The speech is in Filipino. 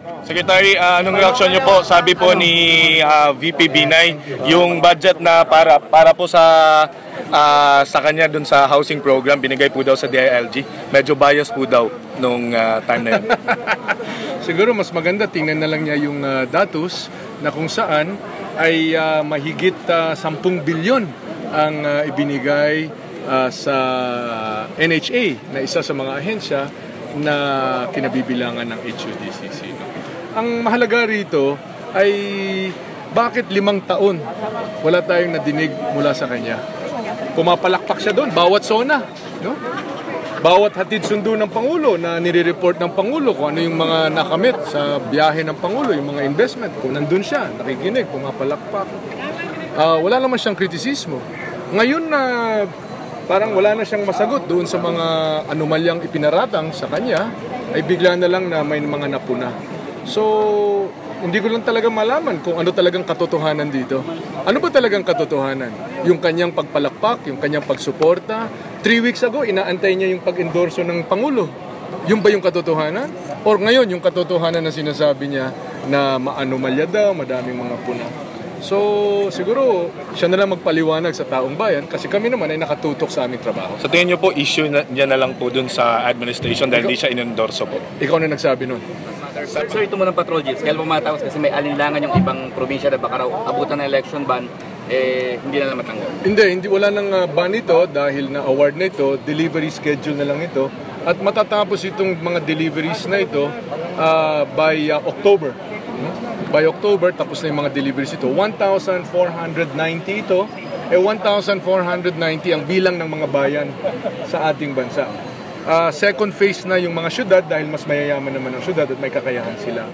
Secretary, anong reaksyon niyo po? Sabi po ni VP Binay, yung budget na para po sa kanya dun sa housing program, binigay po daw sa DILG. Medyo bias po daw nung time na yun. Siguro mas maganda tingnan na lang niya yung datos na kung saan ay mahigit 10 bilyon ang ibinigay sa NHA na isa sa mga ahensya na kinabibilangan ng HUDCC. Ang mahalaga rito ay bakit 5 taon wala tayong nadinig mula sa kanya. Pumapalakpak siya doon, bawat zona, no? Bawat hatid sundo ng Pangulo na nire-report ng Pangulo kung ano yung mga nakamit sa biyahe ng Pangulo, yung mga investment, kung nandun siya, nakikinig, pumapalakpak. Wala naman siyang kritisismo. Ngayon na parang wala na siyang masagot doon sa mga anomalyang ipinaratang sa kanya, ay bigla na lang na may mga napuna. So, hindi ko lang talaga malaman kung ano talagang katotohanan dito. Ano ba talagang katotohanan? Yung kanyang pagpalakpak, yung kanyang pagsuporta. 3 weeks ago, inaantay niya yung pag-endorso ng Pangulo. Yung ba yung katotohanan? Or ngayon, yung katotohanan na sinasabi niya na maanomalya daw, madaming mga puna. So, siguro, siya na lang magpaliwanag sa taong bayan kasi kami naman ay nakatutok sa aming trabaho. So tingin niyo po, issue niya na lang po dun sa administration dahil di siya inendorso po? Ikaw na nagsabi nun. Sir, ito muna ng patrol jeeps. Kaya lumatawas kasi may alinlangan yung ibang probinsya na baka raw abutan ng election ban, hindi na lang matanggap. Hindi wala nang ban ito dahil na-award na ito, delivery schedule na lang ito. At matatapos itong mga deliveries na ito by October. By October, tapos na yung mga deliveries ito. 1,490 ito, 1,490 ang bilang ng mga bayan sa ating bansa. Second phase na yung mga syudad dahil mas mayayaman naman ang syudad at may kakayahan sila.